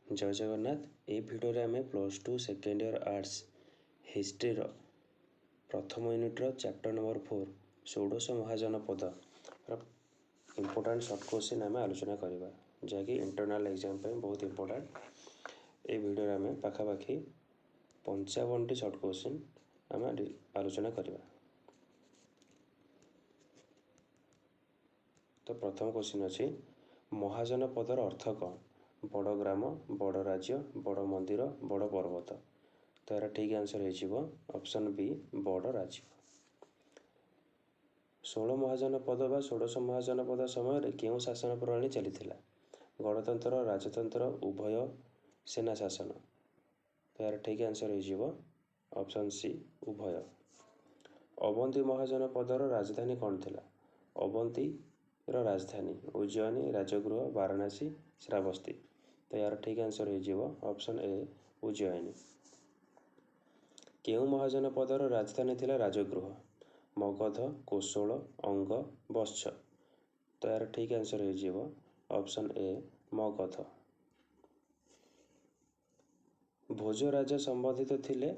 जय जगन्नाथ। ये भिडियो आम +2 सेकेंड इयर आर्ट्स हिस्ट्री प्रथम यूनिट्र चैप्टर नंबर 4 षोडश महाजनपद इम्पोर्टाट सर्ट क्वेश्चन आम आलोचना करवा जहाँकि इंटरनल एग्जाम बहुत इम्पोर्टाट। ये भिडियो आम पाखापाखि 55टी सर्ट क्वेश्चन आम आलोचना करवा। तो प्रथम क्वेश्चन अच्छी महाजनपदर अर्थ कौन? बड़ ग्राम, बड़ राज्य, बड़ मंदिर, बड़ पर्वत। तो यार ठीक आंसर हो ऑप्शन बी बड़ राज्य। 16 महाजनपद बा षोडश महाजनपद समय क्यों शासन प्रणाली चली? गणतंत्र, राजतंत्र, उभय, सेना शासन। तो यार ठीक आंसर हो ऑप्शन सी उभय। अवंती महाजनपदर राजधानी कौन थिला? अवंती राजधानी उज्जयिनी, राजगृह, वाराणसी, श्रावस्ती। तो यार ठीक आंसर हो ऑप्शन ए उज्जयिनी। केउ महाजनपदर राजधानी थिला राजगृह? मगध, कोशल, अंग, वत्स। तो यार ठीक आंसर हो ऑप्शन ए मगध। भोजराजा संबंधित थिले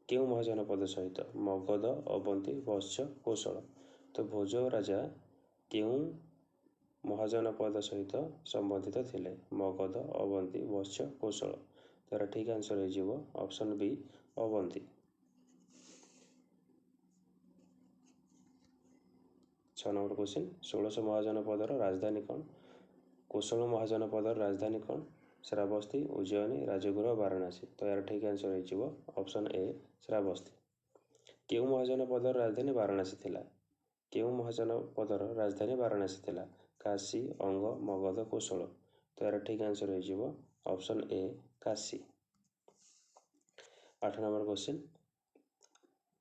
केउ महाजनपद सहित? मगध, अवंती, वत्स, कोशल। तो भोज राजा केउ महाजनपद सहित संबंधित थिले? मगध, अवंती, वत्स, कोशल। तार ठीक आंसर हो option B Avanti. 6 number question 16 महाजनपदर राजधानी कौन? कोशल महाजनपदर राजधानी कौन? श्रावस्ती, उज्जयिनी, राजगृह, वाराणसी। तो यार ठीक आंसर हो ऑप्शन ए श्रावस्ती। केउ महाजनपदर राजधानी वाराणसी थिला? केउ महाजनपदर राजधानी वाराणसी थिला? काशी, अंग, मगध, कोशल। तो यार ठीक आंसर हो option A Kashi. 8 number question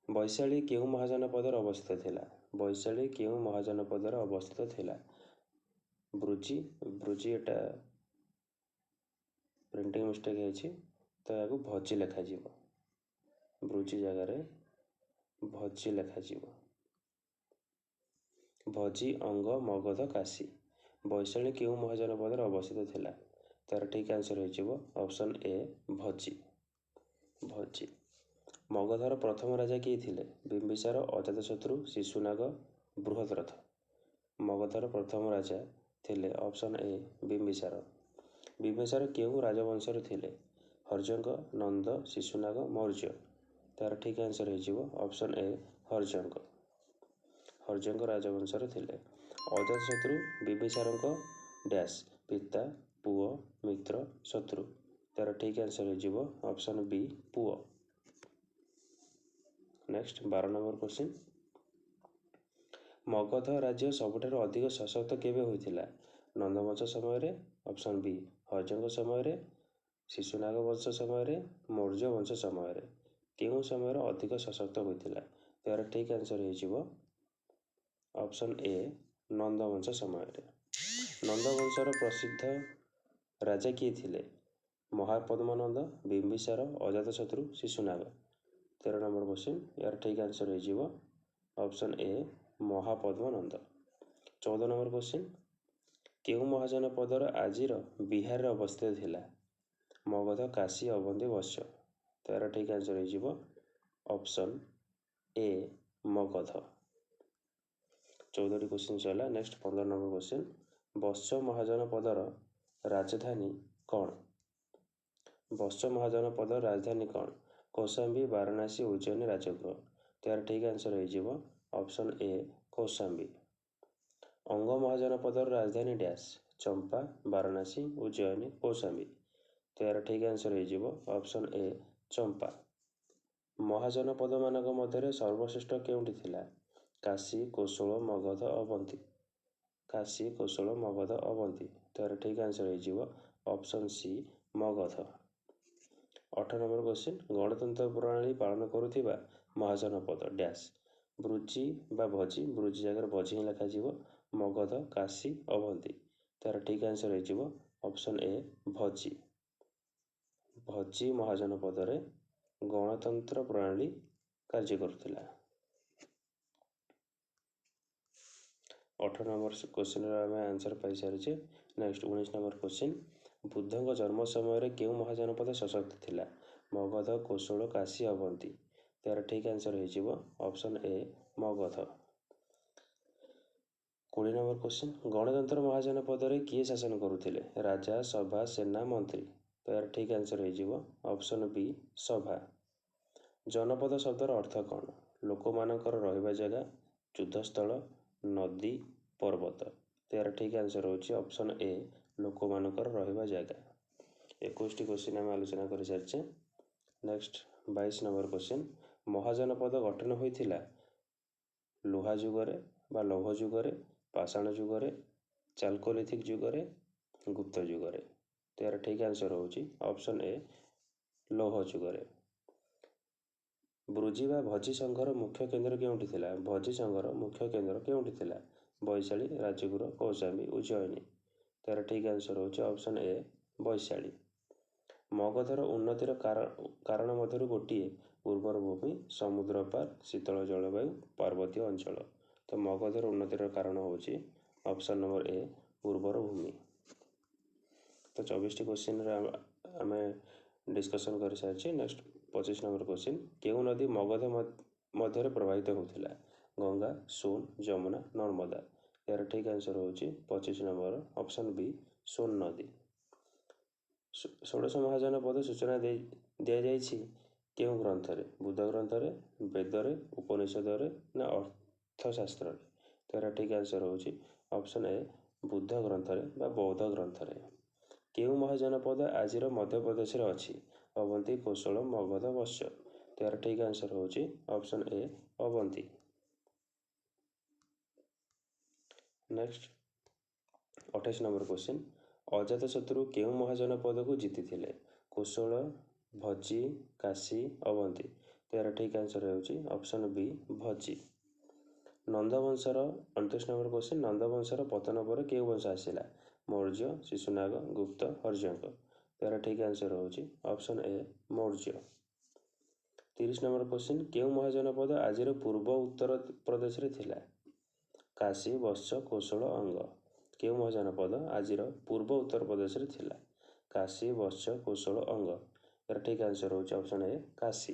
Vaishali केउ महाजनपदर अवस्थित थिला? वैशाली केउ महाजनपदर अवस्थित थिला? ब्रुजी ब्रुजी एटा प्रिंटिंग मिस्टेक है तो या भजी लिखा ब्रुजी जगार भजी लिखा भजी, अंग, मगध, काशी। वैशाली केउ महाजनपदर अवस्थित थिला? तार ठीक आंसर हो ऑप्शन ए भजी भजी। मगधर प्रथम राजा किए थिले? बिंबिसार, अजातशत्रु, शिशुनाग, बृहद्रथ। मगधर प्रथम राजा थिले ऑप्शन ए बिंबिसार। बिंबिसार केउ राजवंशर थिले? हर्जंग, नंद, शिशुनाग, मौर्य। तार ठीक आंसर हो ऑप्शन ए हर्जंग हर्जंग राजवंशर थिले। अजातशत्रु बिंबिसार डैश पिता, पुओ, मित्र, शत्रु। तार ठीक आंसर हो ऑप्शन बी पुओ। नेक्स्ट 12 नंबर क्वेश्चन मगध राज्य सबुठार अधिक सशक्त केबे होइथिला? नंदवंश समय? ऑप्शन बी हर्जंग समय, शिशुनाग वंश समय, मौर्य वंश समय। केउं समय अधिक सशक्त होइथिला? तार ठीक आंसर हो ऑप्शन ए नंदवंश समय। नंदवंशर प्रसिद्ध राजा किए थिले? महापद्मानंद, बिंबिसार, अजातशत्रु, शिशुनाग। 13 नंबर क्वेश्चन यार ठीक आंसर हो ऑप्शन ए महापद्मानंद। 14 नंबर क्वेश्चन केउ महाजनपदर आजिर बिहार अवस्थित थिला? मगध, काशी, अवंती, वत्स। तार ठीक आंसर हो ऑप्शन ए मगध। 14टी क्वेश्चन चला। नेक्स्ट 15 नंबर क्वेश्चन वत्स महाजनपदर राजधानी कौन? वत्स महाजनपदर राजधानी कौन? कौशाम्बी, वाराणसी, उज्जयिनी, राजगृह। तार ठीक आंसर हो ऑप्शन ए कौशाम्बी। अंग महाजनपदर राजधानी डैश? चंपा, वाराणसी, उज्जयिनी, कौशाम्बी। तार ठीक आंसर हो ऑप्शन ए चंपा। महाजनपद मानक मध्य सर्वश्रेष्ठ केउंटी थिला? काशी, कोशल, मगध, अवंती। काशी, कोशल, मगध, अवंती। तार ठीक आंसर हो option C Magadha. 18 number question गणतंत्र प्रणाली पालन करुथिबा महाजनपद डैश? ब्रुजी बा भजी ब्रुजी जगह भजी ही लिखा मगध, काशी, अवंती। तार ठीक आंसर हो ऑप्शन ए भजी भजी महाजनपद गणतंत्र प्रणाली कार्य करुथिला। 18 नंबर क्वेश्चन आंसर पाई सारी। नेक्स्ट 19 नंबर क्वेश्चन ବୁଦ୍ଧଙ୍କ ଜନ୍ମ ସମୟରେ କେଉଁ ମହାଜନପଦ ସଶକ୍ତ ଥିଲା? ମଗଧ, କୋଶଳ, କାଶୀ, ଅବନ୍ତୀ। ତାର ଠିକ୍ ଆନ୍ସର ହେଇଯିବ option A Magadha. 20 number question, ଗଣତନ୍ତ୍ର ମହାଜନପଦରେ କିଏ ଶାସନ କରୁଥିଲେ? ରାଜା, ସଭା, ସେନା, ମନ୍ତ୍ରୀ। ତାର ଠିକ୍ ଆନ୍ସର ହେଇଯିବ ଅପସନ୍ ବି ସଭା। ଜନପଦ ଶବ୍ଦର ଅର୍ଥ କ'ଣ? ଲୋକମାନଙ୍କର ରହିବା ଜାଗା, ଯୁଦ୍ଧସ୍ଥଳ, ନଦୀ, ପର୍ବତ। ତାର ଠିକ୍ ଆନ୍ସର ହେଉଛି ଅପସନ୍ ଏ ଲୋକମାନଙ୍କର ରହିବା ଜାଗା। 21ଟି କ୍ୱେଶ୍ଚିନ୍ ଆମେ ଆଲୋଚନା କରିସାରିଛେ। ନେକ୍ସଟ 22 ନମ୍ବର କ୍ୱେଶ୍ଚିନ୍, ମହାଜନପଦ ଗଠନ ହୋଇଥିଲା ଲୁହା ଯୁଗରେ ବା ଲୌହ ଯୁଗରେ, ପାଷାଣ ଯୁଗରେ, ଚାଲକୋଲିଥିକ ଯୁଗରେ, ଗୁପ୍ତ ଯୁଗରେ। ତାର ଠିକ୍ ଆନ୍ସର ହେଉଛି ଅପସନ୍ ଏ ଲୌହ ଯୁଗରେ। ବୃଜି ବା ଭଜି ସଂଘର ମୁଖ୍ୟ କେନ୍ଦ୍ର କେଉଁଠି ଥିଲା? ଭଜି ସଂଘର ମୁଖ୍ୟ କେନ୍ଦ୍ର କେଉଁଠି ଥିଲା? ବୈଶାଳୀ, ରାଜଗୁର, କୌଶାମ୍ବୀ, ଉଜ୍ଜୟିନୀ। ତାର ଠିକ୍ ଆନ୍ସର ହେଉଛି ଅପସନ୍ ଏ ବୈଶାଳୀ। ମଗଧର ଉନ୍ନତିର କାରଣ ମଧ୍ୟରୁ ଗୋଟିଏ ଉର୍ବର ଭୂମି, ସମୁଦ୍ର ପାର, ଶୀତଳ ଜଳବାୟୁ, ପାର୍ବତୀୟ ଅଞ୍ଚଳ। ତ ମଗଧର ଉନ୍ନତିର କାରଣ ହେଉଛି ଅପସନ୍ ନମ୍ବର ଏ ଉର୍ବର ଭୂମି। ତ 24ଟି କ୍ୱେଶ୍ଚିନ୍ରେ ଆମେ ଡିସ୍କସନ୍ କରିସାରିଛେ। ନେକ୍ସଟ 25 ନମ୍ବର କ୍ୱେଶ୍ଚିନ୍, କେଉଁ ନଦୀ ମଗଧ ମଧ୍ୟରେ ପ୍ରବାହିତ ହେଉଥିଲା? ଗଙ୍ଗା, ସୋନ, ଯମୁନା, ନର୍ମଦା। ଏହାର ଠିକ୍ ଆନ୍ସର ହେଉଛି 25 ନମ୍ବର ଅପସନ୍ ବି ସୋନ ନଦୀ। ଷୋଡ଼ଶ ମହାଜନପଦ ସୂଚନା ଦିଆଯାଇଛି କେଉଁ ଗ୍ରନ୍ଥରେ? ବୁଦ୍ଧ ଗ୍ରନ୍ଥରେ, ବେଦରେ, ଉପନିଷଦରେ ନା ଅର୍ଥଶାସ୍ତ୍ରରେ? ତାର ଠିକ୍ ଆନ୍ସର ହେଉଛି ଅପସନ୍ ଏ ବୁଦ୍ଧ ଗ୍ରନ୍ଥରେ ବା ବୌଦ୍ଧ ଗ୍ରନ୍ଥରେ। କେଉଁ ମହାଜନପଦ ଆଜିର ମଧ୍ୟପ୍ରଦେଶରେ ଅଛି? ଅବନ୍ତୀ, କୋଶଳ, ମଗଧ, ବତ୍ସ। ତାର ଠିକ୍ ଆନ୍ସର ହେଉଛି option A Avanti. Next 28 number question, Ajatashatru କେଉଁ ମହାଜନପଦକୁ ଜିତିଥିଲେ? କୋଶଳ, ଭଜି, କାଶୀ, ଅବନ୍ତୀ। ତାର ଠିକ୍ ଆନ୍ସର ହେଉଛି ଅପସନ୍ ବି ଭଜି। ନନ୍ଦବଂଶର 29 ନମ୍ବର କ୍ୱେଶ୍ଚିନ୍, ନନ୍ଦବଂଶର ପତନ ପରେ କେଉଁ ବଂଶ ଆସିଲା? ମୌର୍ଯ୍ୟ, ଶିଶୁନାଗ, ଗୁପ୍ତ, ହର୍ଯଙ୍କ। ତାର ଠିକ୍ ଆନ୍ସର ହେଉଛି ଅପସନ୍ ଏ ମୌର୍ଯ୍ୟ। 30 ନମ୍ବର କ୍ୱେଶ୍ଚିନ୍, କେଉଁ ମହାଜନପଦ ଆଜିର ପୂର୍ବ ଉତ୍ତର ପ୍ରଦେଶରେ ଥିଲା? କାଶୀ, ବତ୍ସ, କୋଶଳ, ଅଙ୍ଗ। କେଉଁ ମହାଜନପଦ ଆଜିର ପୂର୍ବ ଉତ୍ତର ପ୍ରଦେଶରେ ଥିଲା? କାଶୀ, ବତ୍ସ, କୋଶଳ, ଅଙ୍ଗ। ଏହାର ଠିକ୍ ଆନ୍ସର ହେଉଛି ଅପସନ୍ ଏ କାଶୀ।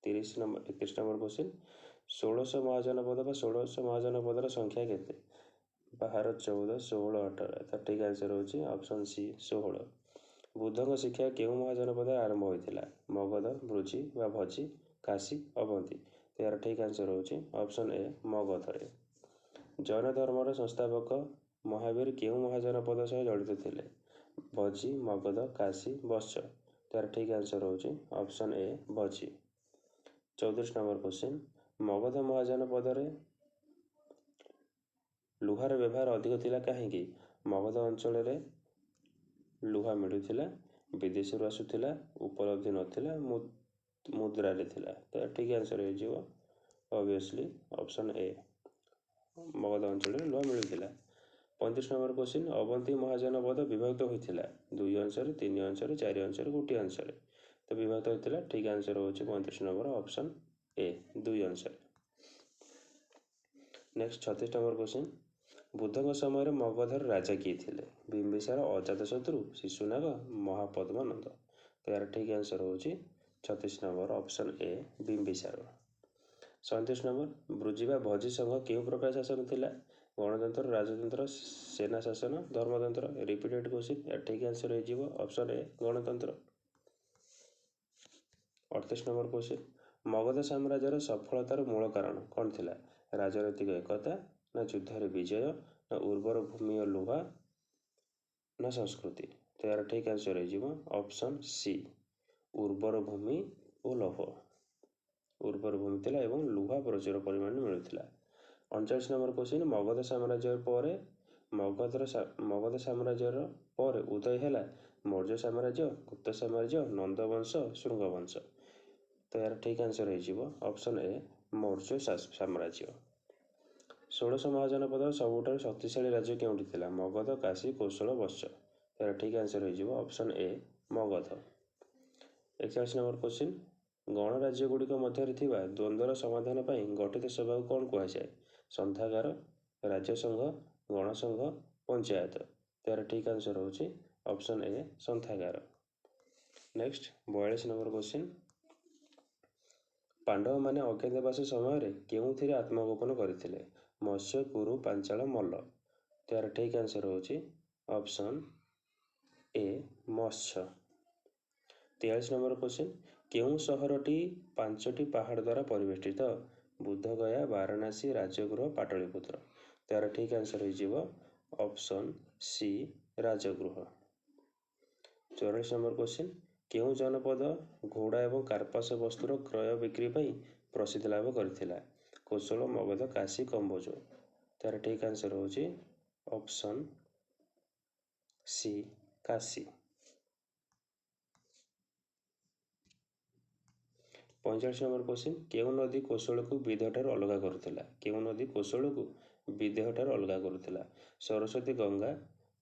31 ନମ୍ବର କ୍ୱେଶ୍ଚିନ୍, ଷୋଡ଼ଶ ମହାଜନପଦ ବା ଷୋଡ଼ଶ ମହାଜନପଦର ସଂଖ୍ୟା କେତେ? 12, 14, 16, 18। ତାର ଠିକ୍ ଆନ୍ସର ହେଉଛି ଅପସନ୍ ସି 16। ବୁଦ୍ଧଙ୍କ ଶିକ୍ଷା କେଉଁ ମହାଜନପଦରେ ଆରମ୍ଭ ହୋଇଥିଲା? ମଗଧ, ବୃଜି ବା ଭଜି, କାଶୀ, ଅବନ୍ତୀ। ଏହାର ଠିକ୍ ଆନ୍ସର ହେଉଛି ଅପସନ୍ ଏ ମଗଧରେ। ଜୈନ ଧର୍ମର ସଂସ୍ଥାପକ ମହାବୀର କେଉଁ ମହାଜନପଦ ସହ ଜଡ଼ିତ ଥିଲେ? ଭଜି, ମଗଧ, କାଶୀ, ବତ୍ସ। ତାର ଠିକ୍ ଆନ୍ସର ହେଉଛି ଅପସନ୍ ଏ ଭଜି। 34 ନମ୍ବର କ୍ୱେଶ୍ଚିନ୍, ମଗଧ ମହାଜନପଦରେ ଲୁହାର ବ୍ୟବହାର ଅଧିକ ଥିଲା କାହିଁକି? ମଗଧ ଅଞ୍ଚଳରେ ଲୁହା ମିଳୁଥିଲା, ବିଦେଶରୁ ଆସୁଥିଲା, ଉପଲବ୍ଧି ନଥିଲା, ମୁଦ୍ରାରେ ଥିଲା। ତ ଠିକ୍ ଆନ୍ସର ହେଇଯିବ ଅବଭିୟସଲି ଅପସନ୍ ଏ ମଗଧ ଅଞ୍ଚଳରେ ଲୁହା ମିଳୁଥିଲା। 35 ନମ୍ବର କ୍ୱେଶ୍ଚିନ୍, ଅବନ୍ତୀ ମହାଜନପଦ ବିଭକ୍ତ ହୋଇଥିଲା 2 ଅଂଶରେ, 3 ଅଂଶରେ, 4 ଅଂଶରେ, ଗୋଟିଏ ଅଂଶରେ। ତ ବିଭକ୍ତ ହୋଇଥିଲା, ଠିକ୍ ଆନ୍ସର ହେଉଛି 35 ନମ୍ବର ଅପସନ୍ ଏ 2 ଅଂଶରେ। ନେକ୍ସଟ 36 ନମ୍ବର କ୍ୱେଶ୍ଚିନ୍, ବୁଦ୍ଧଙ୍କ ସମୟରେ ମଗଧର ରାଜା କିଏ ଥିଲେ? ବିମ୍ବିସାର, ଅଜାତଶତ୍ରୁ, ଶିଶୁନାଗ, ମହାପଦ୍ମନନ୍ଦ। ଏହାର ଠିକ୍ ଆନ୍ସର ହେଉଛି 36 number option A Bimbisara. 37 number, Vrijji ବା ଭଜି ସଂଘ କେଉଁ ପ୍ରକାର ଶାସନ ଥିଲା? ଗଣତନ୍ତ୍ର, ରାଜତନ୍ତ୍ର, ସେନା ଶାସନ, ଧର୍ମତନ୍ତ୍ର। ରିପିଟେଡ୍ କ୍ୱେଶ୍ଚିନ୍, ଏହାର ଠିକ୍ ଆନ୍ସର ହେଇଯିବ ଅପସନ୍ ଏ ଗଣତନ୍ତ୍ର। 38 ନମ୍ବର କ୍ୱେଶ୍ଚିନ୍, ମଗଧ ସାମ୍ରାଜ୍ୟର ସଫଳତାର ମୂଳ କାରଣ କ'ଣ ଥିଲା? ରାଜନୈତିକ ଏକତା ନା ଯୁଦ୍ଧରେ ବିଜୟ ନା ଉର୍ବର ଭୂମି ଓ ଲୁହା ନା ସଂସ୍କୃତି। ତ ଏହାର ଠିକ୍ ଆନ୍ସର ହେଇଯିବ ଅପସନ୍ ସି ଉର୍ବର ଭୂମି ଓ ଲୌହ। ଉର୍ବର ଭୂମି ଥିଲା ଏବଂ ଲୁହା ପ୍ରଚୁର ପରିମାଣରେ ମିଳୁଥିଲା। 39 ନମ୍ବର କ୍ୱେଶ୍ଚିନ୍, ମଗଧ ସାମ୍ରାଜ୍ୟର ପରେ ଉଦୟ ହେଲା ମୌର୍ଯ୍ୟ ସାମ୍ରାଜ୍ୟ, ଗୁପ୍ତ ସାମ୍ରାଜ୍ୟ, ନନ୍ଦବଂଶ, ଶୃଙ୍ଗବଂଶ। ତ ଏହାର ଠିକ୍ ଆନ୍ସର ହେଇଯିବ ଅପସନ୍ ଏ ମୌର୍ଯ୍ୟ ସାମ୍ରାଜ୍ୟ। ଷୋଡ଼ଶ ମହାଜନପଦର ସବୁଠାରୁ ଶକ୍ତିଶାଳୀ ରାଜ୍ୟ କେଉଁଠି ଥିଲା? ମଗଧ, କାଶୀ, କୋଶଳ, ବତ୍ସ। ଏହାର ଠିକ୍ ଆନ୍ସର ହେଇଯିବ option A Magadha. 41 number question, ଗଣରାଜ୍ୟଗୁଡ଼ିକ ମଧ୍ୟରେ ଥିବା ଦ୍ୱନ୍ଦ୍ୱର ସମାଧାନ ପାଇଁ ଗଠିତ ସଭାକୁ କ'ଣ କୁହାଯାଏ? ସନ୍ଧାଗାର, ରାଜ୍ୟସଂଘ, ଗଣସଂଘ, पंचायत। यार ठीक आंसर होची ऑप्शन ए संथागार। नेक्स्ट 42 नंबर क्वेश्चन, पांडव माने अज्ञातवास समय केउथिरे आत्मगोपन करथिले? मत्स्य, कुरु, पांचाल, मल्ल। यार ठीक आंसर होची option A Matsya. 43 number question, केउं सहरटी 5टी पहाड़ द्वारा परिवेष्टित? बुद्धगया, वाराणसी, राजगृह, पाटलिपुत्र। यार ठीक आंसर हो option C Rajagriha. 44 number question, केउं जनपद घोड़ा एवं कार्पास वस्तुर क्रय बिक्री पई प्रसिद्ध लाभ करथिला? कोशल, मगध, काशी, कंबोज। यार ठीक आंसर होची option C Kashi. 45 number question, केउं नदी कोशल को विदेह ठार अलग करुथिला? केउं नदी कोशल को विदेह ठार अलग करुथिला? सरस्वती, गंगा,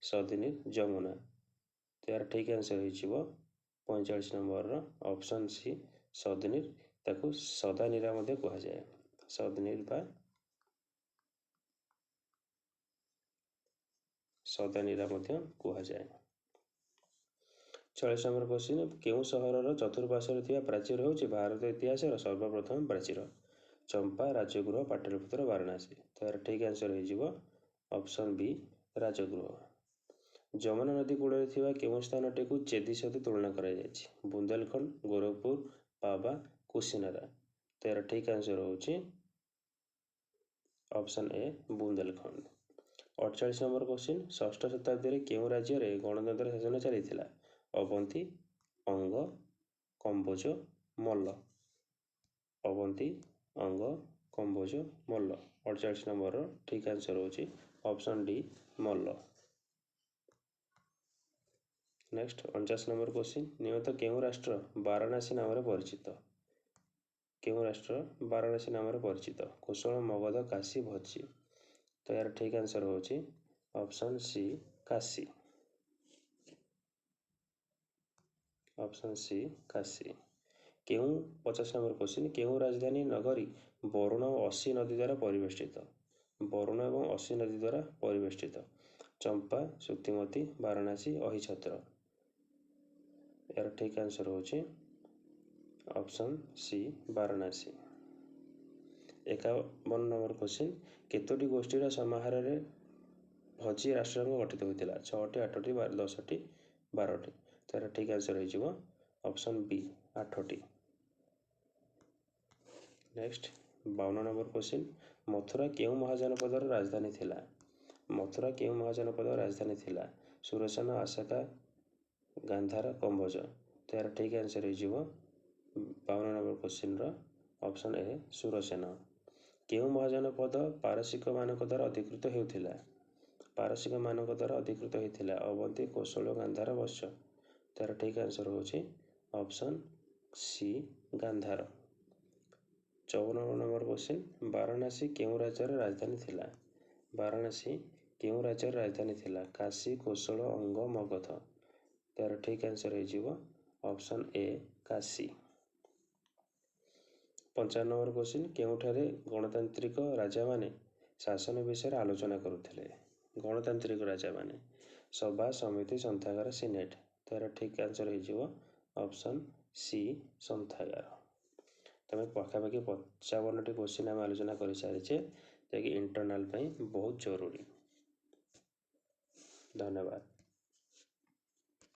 सदिनी, जमुना। यार ठीक आंसर हो 45 नंबर ऑप्शन सी सदनीर, ताकू सदानीरा मध्य कहा जाए, सदनीर बा सदानीरा मध्य कहा जाए। 46 नंबर क्वेश्चन, केउं सहरर चतुर्पार्श्वरे थिबा प्राचीर होची भारत इतिहासर सर्वप्रथम प्राचीर? चंपा, राजगृह, पाटलिपुत्र, वाराणसी। यार ठीक आंसर हो ऑप्शन बी राजगृह। ଯମୁନା ନଦୀ କୂଳରେ ଥିବା କେଉଁ ସ୍ଥାନଟିକୁ ଚେଦି ସହିତ ତୁଳନା କରାଯାଇଛି? ବୁନ୍ଦେଲଖଣ୍ଡ, ଗୋରଖପୁର, ପାବା, କୁଶିନାରା। ତାର ଠିକ୍ ଆନ୍ସର ହେଉଛି ଅପସନ୍ ଏ ବୁନ୍ଦେଲଖଣ୍ଡ। 48 ନମ୍ବର କ୍ୱେଶ୍ଚିନ୍, ଷଷ୍ଠ ଶତାବ୍ଦୀରେ କେଉଁ ରାଜ୍ୟରେ ଗଣତନ୍ତ୍ର ଶାସନ ଚାଲିଥିଲା? ଅବନ୍ତୀ, ଅଙ୍ଗ, କମ୍ବୋଜ, ମଲ୍ଲ। ଅବନ୍ତୀ, ଅଙ୍ଗ, କମ୍ବୋଜ, ମଲ୍ଲ। 48 ନମ୍ବରର ଠିକ୍ ଆନ୍ସର ହେଉଛି ଅପସନ୍ ଡି ମଲ୍ଲ। नेक्स्ट 49 नंबर क्वेश्चन, नियत केउं राष्ट्र वाराणसी नाम परिचित? केउं राष्ट्र वाराणसी नाम परिचित? कोशल, मगध, काशी, भज्जी। तो यार ठीक आंसर होची option C Kashi. Option C Kashi. केउं 50 नंबर क्वेश्चन, केउं राजधानी नगरी वरुण और असी नदी द्वारा परिवेष्टित? वरुण एवं असी नदी द्वारा परिवेष्टित? चंपा, सुक्तिमती, वाराणसी, अहिछत्र। यार ठीक आंसर होची option C Varanasi. 51 number question, केतोटी गोष्ठीर समाहार भज्जी राष्ट्रसंघ गठित होता? 6टी, 8टी, 10टी, 12टी। तार ठीक आंसर हो ऑप्शन बी 8टी। नेक्स्ट 52 नंबर क्वेश्चन, मथुरा केउं महाजनपदर राजधानी थिला? मथुरा केउं महाजनपदर राजधानी थिला? सुरसेन, अशोका, गांधार, कंबोज। तो यार ठीक आंसर हो 52 number question option A Surasena. केउं महाजनपद पारसिक मानक द्वारा अधिकृत हेउथिला? पारसिक मानक द्वारा अधिकृत हेउथिला? अवंती, कोशल, गांधार, वत्स। तार ठीक आंसर होची option C Gandhara. 54 number question, Varanasi केउं राज्यर राजधानी थिला? वाराणसी केउं राज्यर राजधानी थिला? काशी, कोशल, अंग, मगध। तार ठीक आंसर हो option A Kashi. 55 number question, केउठारे गणतांत्रिक राजा माने शासन विषय आलोचना करुथिले? गणतांत्रिक राजा माने सभा, समिति, संथागार, सिनेट। तार ठीक आंसर हो ऑप्शन सी संथागार। तमें पाखापाखि 55टी क्वेश्चन आम आलोचना कर सारी इंटरनाल बहुत जरूरी। धन्यवाद।